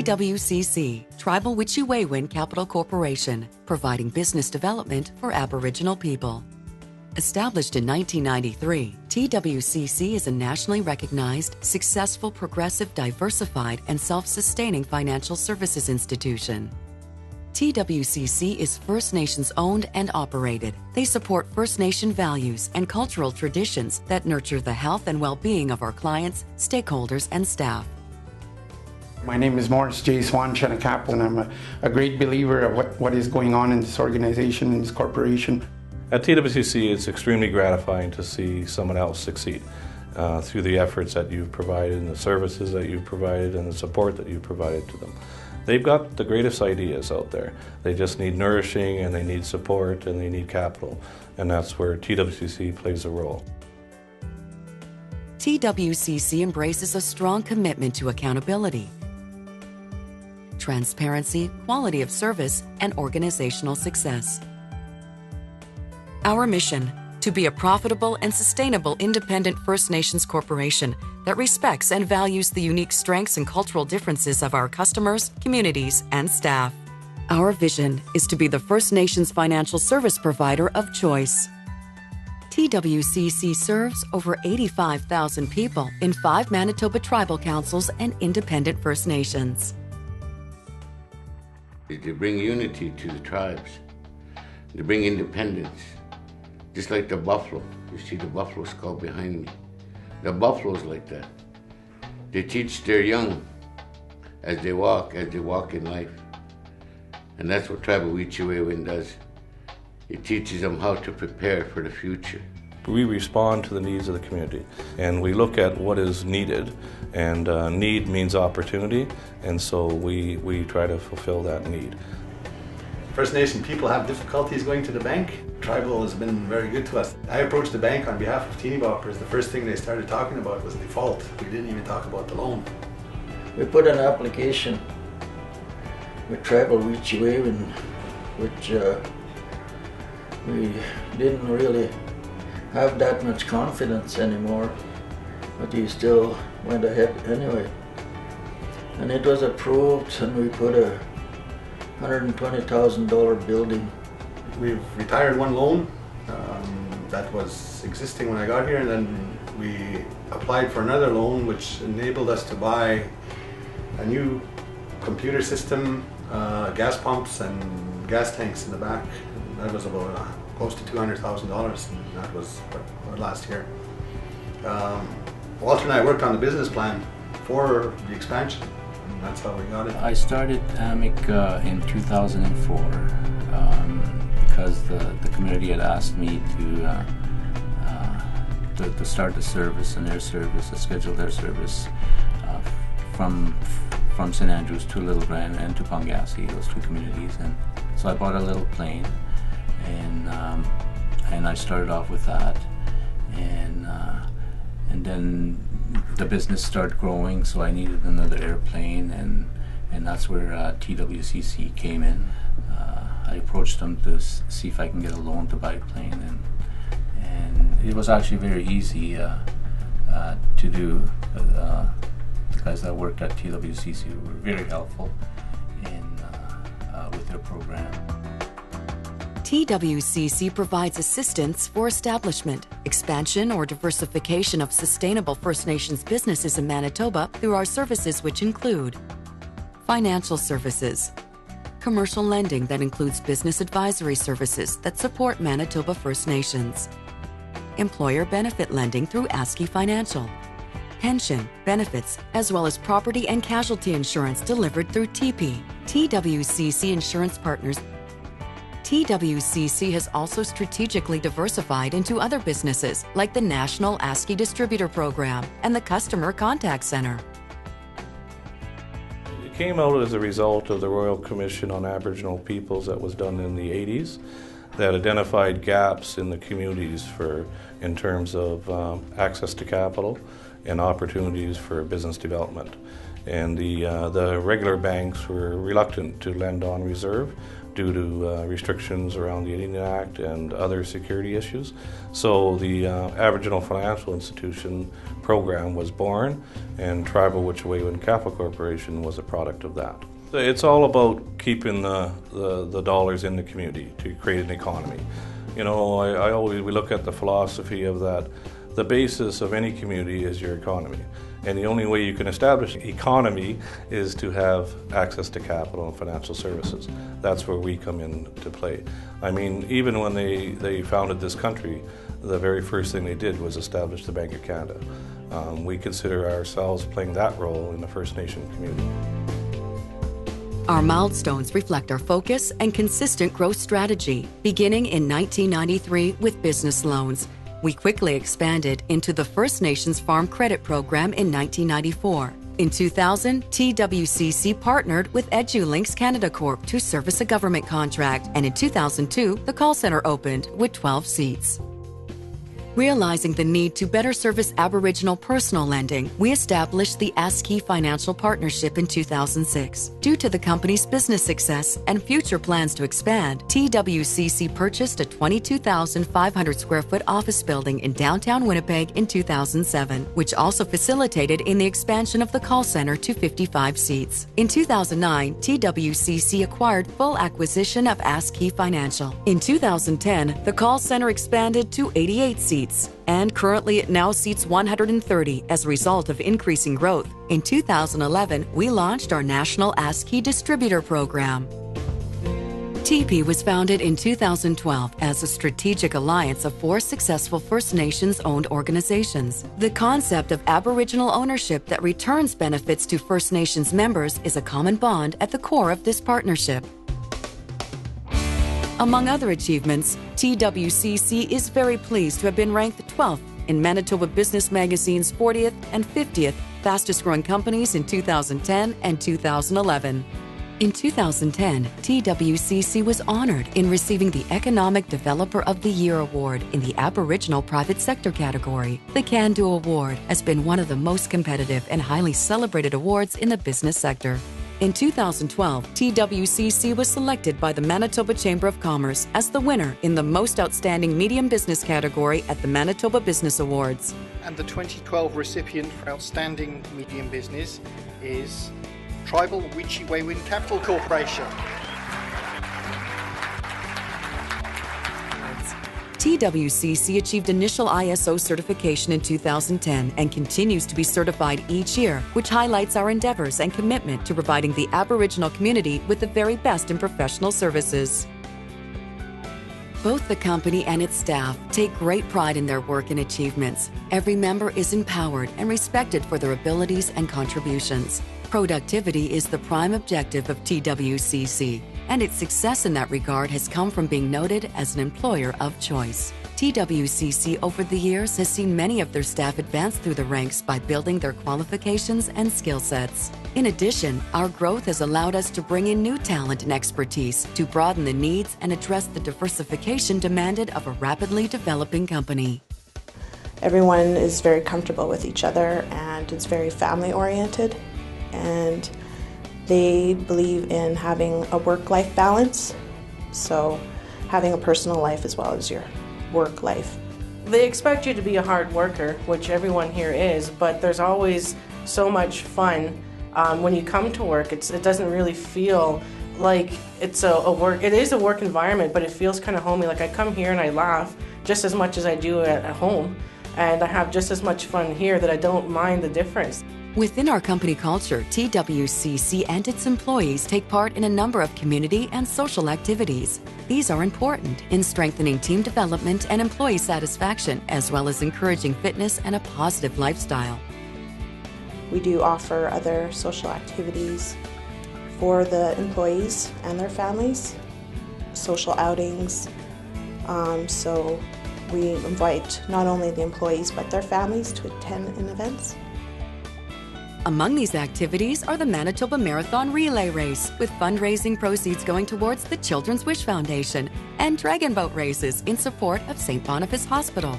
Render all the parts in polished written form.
TWCC, Tribal Witchy-Waywin Capital Corporation, providing business development for Aboriginal people. Established in 1993, TWCC is a nationally recognized, successful, progressive, diversified, and self-sustaining financial services institution. TWCC is First Nations owned and operated. They support First Nation values and cultural traditions that nurture the health and well-being of our clients, stakeholders, and staff. My name is Morris J. Swan Chenacap, and I'm a great believer of what is going on in this organization, in this corporation. At TWCC, it's extremely gratifying to see someone else succeed through the efforts that you've provided and the services that you've provided and the support that you've provided to them. They've got the greatest ideas out there. They just need nourishing, and they need support, and they need capital, and that's where TWCC plays a role. TWCC embraces a strong commitment to accountability, transparency, quality of service, and organizational success. Our mission: to be a profitable and sustainable independent First Nations corporation that respects and values the unique strengths and cultural differences of our customers, communities, and staff. Our vision is to be the First Nations financial service provider of choice. TWCC serves over 85,000 people in 5 Manitoba tribal councils and independent First Nations. To bring unity to the tribes, to bring independence. Just like the buffalo. You see the buffalo skull behind me. The buffalo's like that. They teach their young as they walk in life. And that's what Tribal Witchy-Waywin does. It teaches them how to prepare for the future. We respond to the needs of the community, and we look at what is needed, and need means opportunity, and so we try to fulfill that need. First Nation people have difficulties going to the bank. Tribal has been very good to us. I approached the bank on behalf of teeny boppers. The first thing they started talking about was default. We didn't even talk about the loan. We put an application with Tribal Witchy-Waywin, which we didn't really have that much confidence anymore, but we still went ahead anyway. And it was approved, and we put a $120,000 building. We've retired one loan that was existing when I got here, and then we applied for another loan which enabled us to buy a new computer system, gas pumps and gas tanks in the back. And that was about close to $200,000, and that was last year. Walter and I worked on the business plan for the expansion. That's how we got it. I started AMIC in 2004 because the community had asked me to start the service and their service, to schedule their service from St. Andrews to Little Grand and to Pongassi, those 2 communities. And so I bought a little plane, and I started off with that, and then the business started growing, so I needed another airplane, and that's where TWCC came in. I approached them to see if I can get a loan to buy a plane, and it was actually very easy to do. The guys that worked at TWCC were very helpful with their program. TWCC provides assistance for establishment, expansion, or diversification of sustainable First Nations businesses in Manitoba through our services, which include financial services, commercial lending that includes business advisory services that support Manitoba First Nations, employer benefit lending through ASCII Financial, pension, benefits, as well as property and casualty insurance delivered through TP, TWCC Insurance Partners. TWCC has also strategically diversified into other businesses like the National ASCII Distributor Program and the Customer Contact Center. It came out as a result of the Royal Commission on Aboriginal Peoples that was done in the 80s that identified gaps in the communities in terms of access to capital and opportunities for business development. And the regular banks were reluctant to lend on reserve due to restrictions around the Indian Act and other security issues. So the Aboriginal Financial Institution program was born, and Tribal Witch-Wewin Capital Corporation was a product of that. It's all about keeping the dollars in the community to create an economy. You know, we look at the philosophy of that. The basis of any community is your economy. And the only way you can establish an economy is to have access to capital and financial services. That's where we come into play. I mean, even when they founded this country, the very first thing they did was establish the Bank of Canada. We consider ourselves playing that role in the First Nation community. Our milestones reflect our focus and consistent growth strategy, beginning in 1993 with business loans. We quickly expanded into the First Nations Farm Credit Program in 1994. In 2000, TWCC partnered with EduLinks Canada Corp to service a government contract, and in 2002, the call center opened with 12 seats. Realizing the need to better service Aboriginal personal lending, we established the ASKey Financial Partnership in 2006. Due to the company's business success and future plans to expand, TWCC purchased a 22,500 square foot office building in downtown Winnipeg in 2007, which also facilitated in the expansion of the call center to 55 seats. In 2009, TWCC acquired full acquisition of ASKey Financial. In 2010, the call center expanded to 88 seats, and currently it now seats 130 as a result of increasing growth. In 2011, we launched our National ASKey Distributor Program. TP was founded in 2012 as a strategic alliance of 4 successful First Nations-owned organizations. The concept of Aboriginal ownership that returns benefits to First Nations members is a common bond at the core of this partnership. Among other achievements, TWCC is very pleased to have been ranked 12th in Manitoba Business Magazine's 40th and 50th fastest growing companies in 2010 and 2011. In 2010, TWCC was honored in receiving the Economic Developer of the Year award in the Aboriginal Private Sector category. The Can Do Award has been one of the most competitive and highly celebrated awards in the business sector. In 2012, TWCC was selected by the Manitoba Chamber of Commerce as the winner in the Most Outstanding Medium Business category at the Manitoba Business Awards. And the 2012 recipient for Outstanding Medium Business is Tribal Witch-Wewin Capital Corporation. TWCC achieved initial ISO certification in 2010 and continues to be certified each year, which highlights our endeavors and commitment to providing the Aboriginal community with the very best in professional services. Both the company and its staff take great pride in their work and achievements. Every member is empowered and respected for their abilities and contributions. Productivity is the prime objective of TWCC, and its success in that regard has come from being noted as an employer of choice. TWCC over the years has seen many of their staff advance through the ranks by building their qualifications and skill sets. In addition, our growth has allowed us to bring in new talent and expertise to broaden the needs and address the diversification demanded of a rapidly developing company. Everyone is very comfortable with each other, and it's very family-oriented, and they believe in having a work-life balance, so having a personal life as well as your work life. They expect you to be a hard worker, which everyone here is, but there's always so much fun. When you come to work, it doesn't really feel like it's a work. It is a work environment, but it feels kind of homey. Like I come here and I laugh just as much as I do at home, and I have just as much fun here that I don't mind the difference. Within our company culture, TWCC and its employees take part in a number of community and social activities. These are important in strengthening team development and employee satisfaction, as well as encouraging fitness and a positive lifestyle. We do offer other social activities for the employees and their families, social outings. So we invite not only the employees but their families to attend in events. Among these activities are the Manitoba Marathon Relay Race, with fundraising proceeds going towards the Children's Wish Foundation, and dragon boat races in support of St. Boniface Hospital.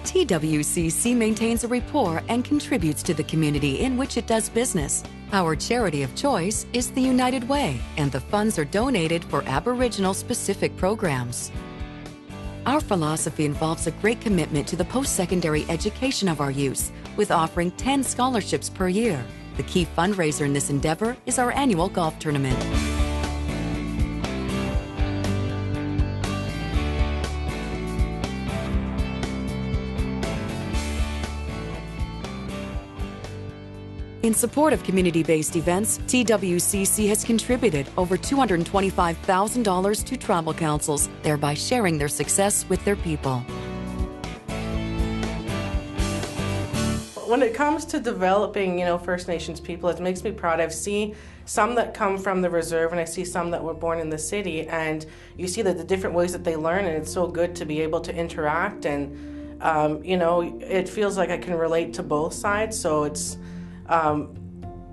TWCC maintains a rapport and contributes to the community in which it does business. Our charity of choice is the United Way, and the funds are donated for Aboriginal-specific programs. Our philosophy involves a great commitment to the post-secondary education of our youth, with offering 10 scholarships per year. The key fundraiser in this endeavor is our annual golf tournament. In support of community-based events, TWCC has contributed over $225,000 to tribal councils, thereby sharing their success with their people. When it comes to developing, First Nations people, it makes me proud. I've seen some that come from the reserve, and I see some that were born in the city, and you see that the different ways that they learn, and it's so good to be able to interact, and it feels like I can relate to both sides. So it's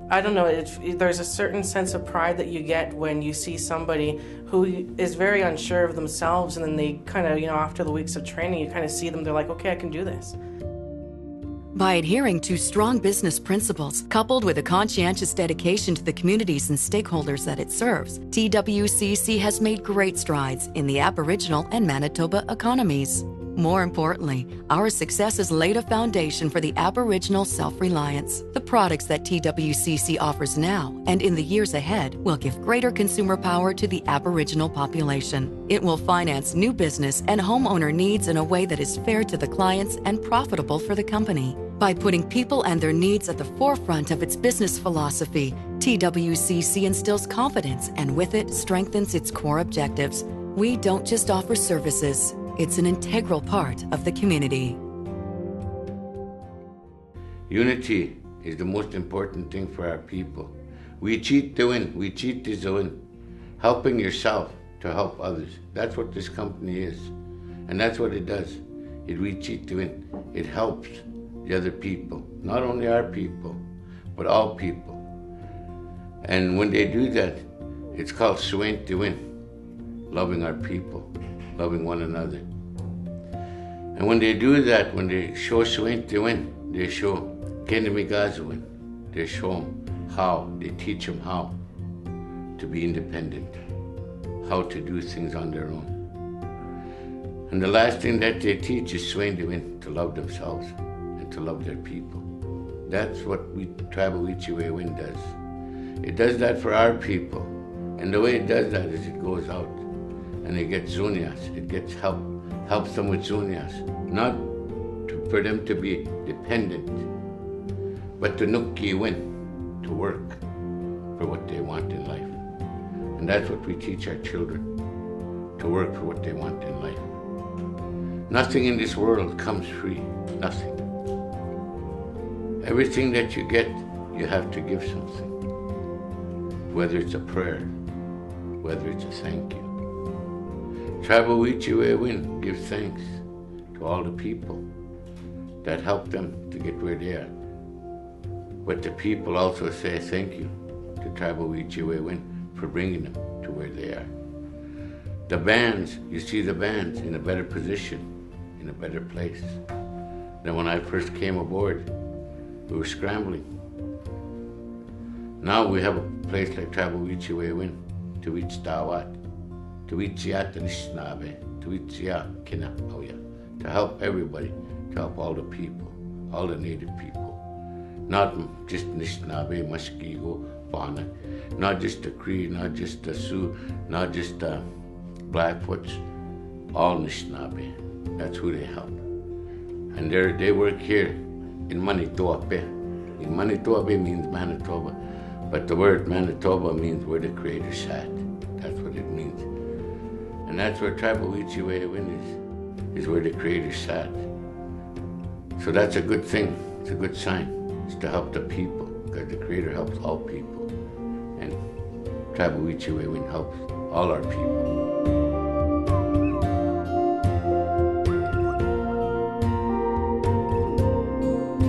I don't know, there's a certain sense of pride that you get when you see somebody who is very unsure of themselves, and then they kind of, after the weeks of training, you kind of see them, they're like, okay, I can do this. By adhering to strong business principles, coupled with a conscientious dedication to the communities and stakeholders that it serves, TWCC has made great strides in the Aboriginal and Manitoba economies. More importantly, our success has laid a foundation for the Aboriginal self-reliance. The products that TWCC offers now and in the years ahead will give greater consumer power to the Aboriginal population. It will finance new business and homeowner needs in a way that is fair to the clients and profitable for the company. By putting people and their needs at the forefront of its business philosophy, TWCC instills confidence and with it strengthens its core objectives. We don't just offer services. It's an integral part of the community. Unity is the most important thing for our people. We cheat to win, we cheat to win. Helping yourself to help others. That's what this company is. And that's what it does. We cheat to win. It helps the other people. Not only our people, but all people. And when they do that, it's called Swain to win. Loving our people. Loving one another. And when they do that, when they show Swain to win, they show Kendamigazwin. They show them how, they teach them how to be independent, how to do things on their own. And the last thing that they teach is Swain to win, to love themselves and to love their people. That's what Tribal Wichiwewin does. It does that for our people. And the way it does that is it goes out and it gets Zunias, it gets helps them with Zunias, not for them to be dependent, but to Nuki win, to work for what they want in life. And that's what we teach our children, to work for what they want in life. Nothing in this world comes free, nothing. Everything that you get, you have to give something. Whether it's a prayer, whether it's a thank you. Tribal Wichiwewin gives thanks to all the people that helped them to get where they are. But the people also say thank you to Tribal Wichiwewin for bringing them to where they are. The bands, you see the bands in a better position, in a better place than when I first came aboard. We were scrambling. Now we have a place like Tribal Wichiwewin to reach Dawat, to reach Nisnabe, to reach Kina Oya, to help everybody, to help all the people, all the native people. Not just Nisnabe, Muskego, Pana, not just the Cree, not just the Sioux, not just the Blackfoots, all Nisnabe. That's who they help. And they work here in Manitoba. In Manitoba means Manitoba, but the word Manitoba means where the Creator sat. That's what it means. And that's where Tribal Wichiwewin is where the Creator sat. So that's a good thing, it's a good sign. It's to help the people, because the Creator helps all people. And Tribal Wichiwewin helps all our people.